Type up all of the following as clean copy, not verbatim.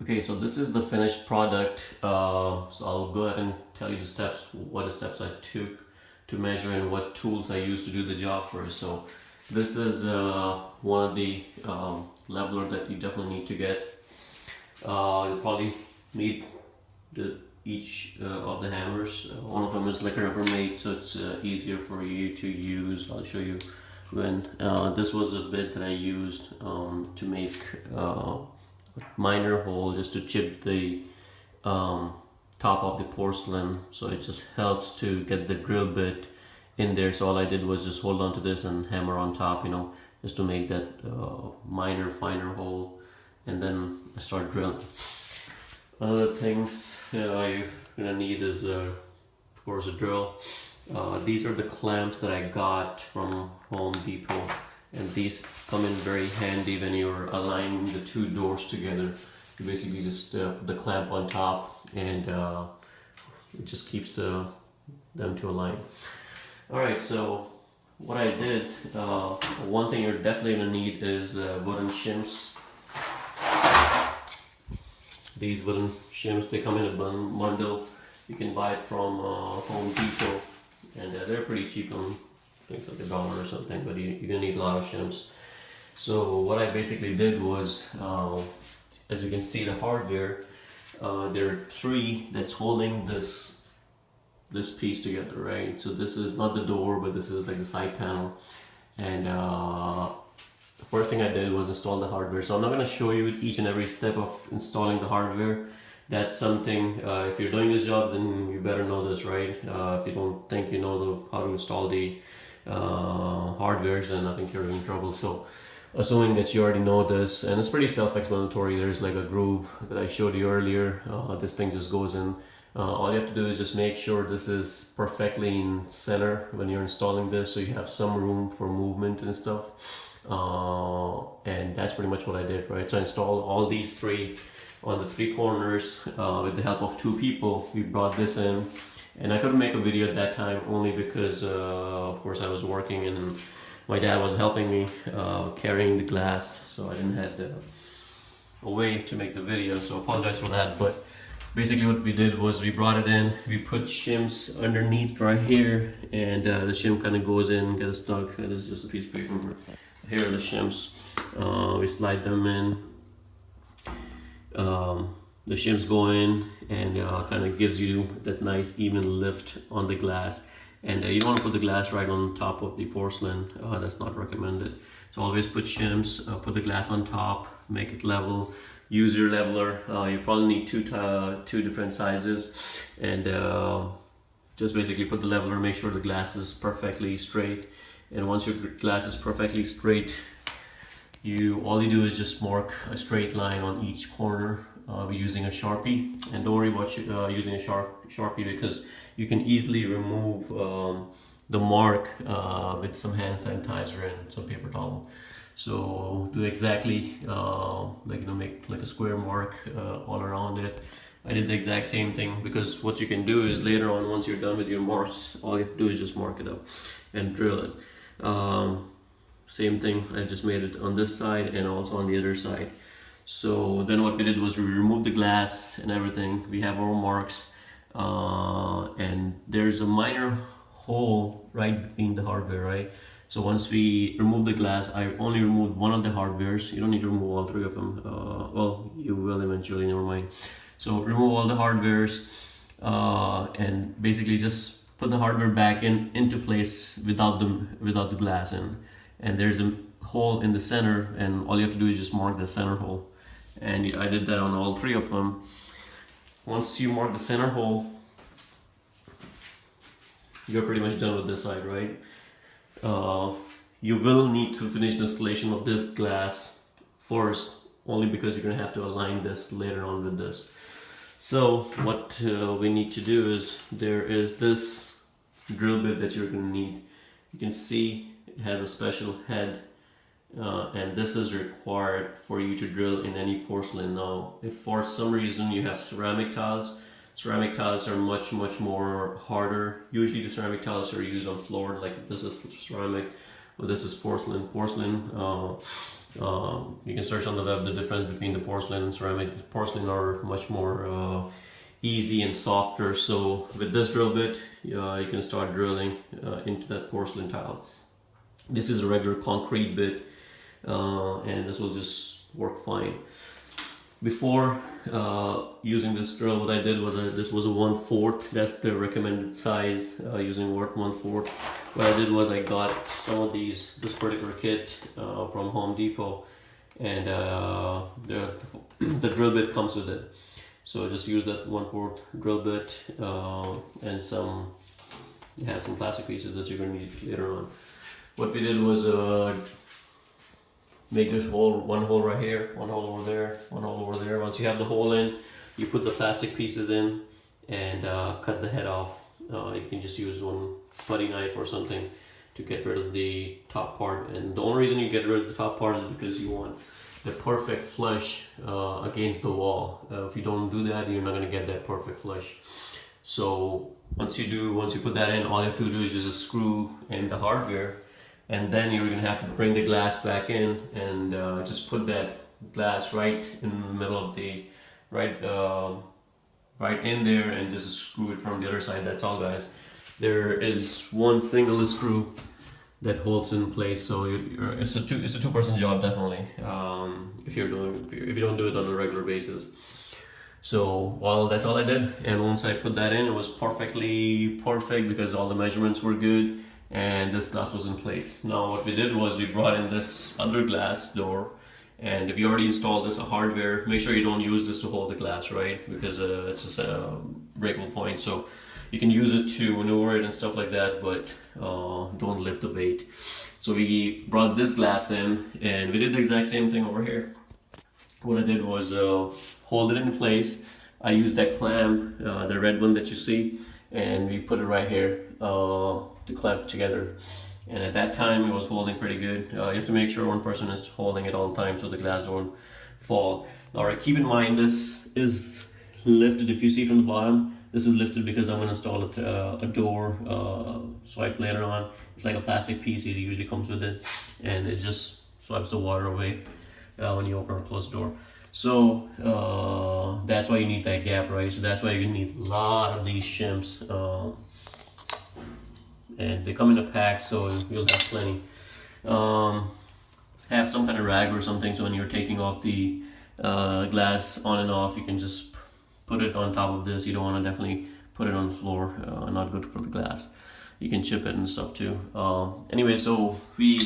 Okay, so this is the finished product. So I'll go ahead and tell you the steps, what the steps I took to measure and what tools I used to do the job first. So this is one of the leveler that you definitely need to get. You'll probably need each of the hammers. One of them is like a Rubbermaid, so it's easier for you to use. I'll show you when. This was a bit that I used to make minor hole just to chip the top of the porcelain, so it just helps to get the drill bit in there. So all I did was just hold on to this and hammer on top, you know, just to make that finer hole, and then I start drilling. Other things you're gonna need is of course a drill. These are the clamps that I got from Home Depot, and these come in very handy when you're aligning the two doors together. You basically just put the clamp on top, and it just keeps them to align. Alright, so what I did, one thing you're definitely going to need is wooden shims. These wooden shims, they come in a bundle. You can buy it from Home Depot, and they're pretty cheap, I think it's like $1 or something, but you're gonna need a lot of shims. So what I basically did was, as you can see the hardware, there are three that's holding this piece together, right? So this is not the door, but this is like the side panel. And the first thing I did was install the hardware. So I'm not gonna show you each and every step of installing the hardware. That's something, if you're doing this job, then you better know this, right? If you don't think you know how to install the hardwares, then I think you're in trouble. So assuming that you already know this, and it's pretty self-explanatory, there's like a groove that I showed you earlier. This thing just goes in. All you have to do is just make sure this is perfectly in center when you're installing this, so you have some room for movement and stuff. And that's pretty much what I did, right? So I installed all these three on the three corners with the help of two people. We brought this in, and I couldn't make a video at that time only because of course I was working and my dad was helping me carrying the glass, so I didn't have a way to make the video, so apologize for that. But basically what we did was we brought it in, we put shims underneath right here, and the shim kind of goes in, gets stuck. It is just a piece of paper. Here are the shims. We slide them in. The shims go in, and kind of gives you that nice even lift on the glass. And you don't want to put the glass right on top of the porcelain. That's not recommended. So always put shims, put the glass on top, make it level. Use your leveler. You probably need two different sizes, and just basically put the leveler, make sure the glass is perfectly straight. And once your glass is perfectly straight, all you do is just mark a straight line on each corner using a Sharpie. And don't worry about using a Sharpie, because you can easily remove the mark with some hand sanitizer and some paper towel. So do exactly make like a square mark all around it. I did the exact same thing, because what you can do is later on, once you're done with your marks, all you have to do is just mark it up and drill it. Same thing, I just made it on this side and also on the other side. So then what we did was we removed the glass and everything. We have our marks, and there's a minor hole right between the hardware, right? So once we remove the glass, I only removed one of the hardwares. You don't need to remove all three of them. Well, you will eventually, never mind. So remove all the hardwares, and basically just put the hardware back into place without the glass in. And there's a hole in the center, and all you have to do is just mark the center hole. And I did that on all three of them. Once you mark the center hole, you're pretty much done with this side, right? You will need to finish the installation of this glass first, only because you're gonna have to align this later on with this. So what we need to do is, there is this drill bit that you're gonna need. You can see it has a special head, and this is required for you to drill in any porcelain. Now, if for some reason you have ceramic tiles are much more harder. Usually the ceramic tiles are used on floor, like this is ceramic, but this is porcelain. Porcelain, you can search on the web the difference between the porcelain and ceramic. Porcelain are much more easy and softer. So with this drill bit, you can start drilling into that porcelain tile. This is a regular concrete bit, and this will just work fine. Before using this drill, what I did was this was a 1/4. That's the recommended size, using 1/4. What I did was I got some of this particular kit from Home Depot, and the drill bit comes with it. So just use that 1/4 drill bit, and some plastic pieces that you're going to need later on. What we did was make this hole, one hole right here, one hole over there, one hole over there. Once you have the hole in, you put the plastic pieces in and cut the head off. You can just use one putty knife or something to get rid of the top part. And the only reason you get rid of the top part is because you want the perfect flush against the wall. If you don't do that, you're not going to get that perfect flush. So once you put that in, all you have to do is just screw in the hardware, and then you're going to have to bring the glass back in and just put that glass right in the middle of the right in there, and just screw it from the other side. That's all, guys. There is one single screw that holds in place, so it's a two-person job, definitely, if you don't do it on a regular basis. So that's all I did, and once I put that in, it was perfectly perfect because all the measurements were good and this glass was in place. Now what we did was we brought in this other glass door, and if you already installed this hardware, make sure you don't use this to hold the glass, right? Because it's just a breakable point. So you can use it to maneuver it and stuff like that, but don't lift the weight. So we brought this glass in, and we did the exact same thing over here. What I did was hold it in place. I used that clamp, the red one that you see, and we put it right here to clamp it together. And at that time, it was holding pretty good. You have to make sure one person is holding it all the time so the glass don't fall. All right, keep in mind this is lifted. If you see from the bottom, this is lifted because I'm going to install a door swipe later on. It's like a plastic piece. It usually comes with it, and it just swipes the water away when you open or close the door. So that's why you need that gap, right? So that's why you need a lot of these shims, and they come in a pack, so you'll have plenty. Have some kind of rag or something, so when you're taking off the glass on and off, you can just put it on top of this. You don't want to definitely put it on the floor, not good for the glass. You can chip it and stuff too. Anyway, so we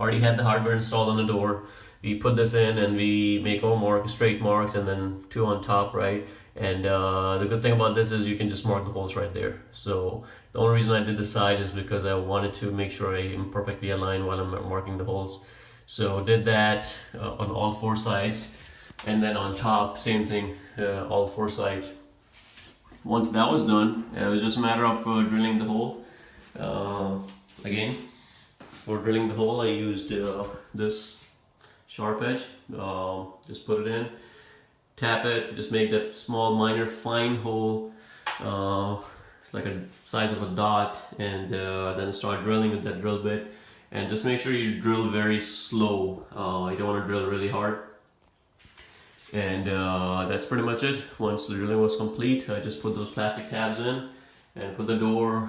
already had the hardware installed on the door. We put this in and we make all straight marks, and then 2 on top, right? And the good thing about this is you can just mark the holes right there. So the only reason I did the side is because I wanted to make sure I am perfectly aligned while I'm marking the holes. So did that on all 4 sides, and then on top, same thing, all 4 sides. Once that was done, it was just a matter of drilling the hole. Again, for drilling the hole, I used this sharp edge. Just put it in, tap it, just make that small minor fine hole, it's like a size of a dot, and then start drilling with that drill bit. And just make sure you drill very slow. You don't want to drill really hard. And that's pretty much it. Once the drilling was complete, I just put those plastic tabs in and put the door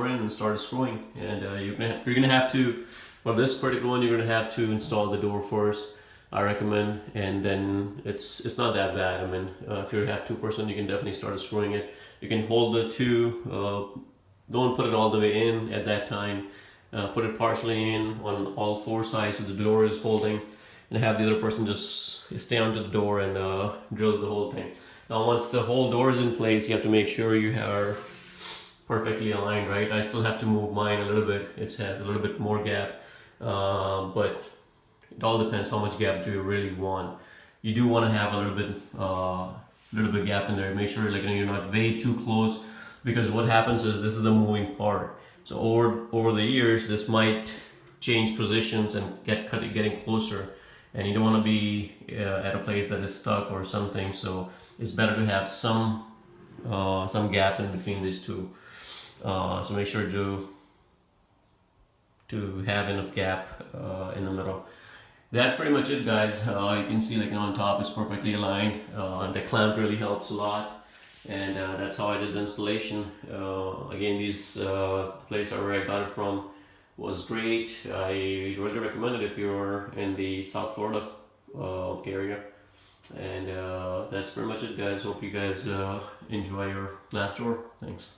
in and started screwing. And you're gonna have to, for this particular one, you're gonna have to install the door first, I recommend, and then it's not that bad. I mean, if you have 2-person, you can definitely start screwing it. You can hold the 2. Don't put it all the way in at that time. Put it partially in on all 4 sides so the door is holding, and have the other person just stay onto the door and drill the whole thing. Now once the whole door is in place, you have to make sure you are perfectly aligned, right? I still have to move mine a little bit. It has a little bit more gap, but it all depends how much gap do you really want. You do want to have a little bit gap in there. Make sure you're not way too close, because what happens is this is a moving part. So over the years, this might change positions and getting closer, and you don't want to be at a place that is stuck or something. So it's better to have some gap in between these 2. So make sure to to have enough gap in the middle. That's pretty much it, guys. You can see, like, on top it's perfectly aligned, and the clamp really helps a lot. And that's how I did the installation. Again, these place where I got it from was great. I really recommend it if you're in the South Florida area. And that's pretty much it, guys. Hope you guys enjoy your glass door. Thanks.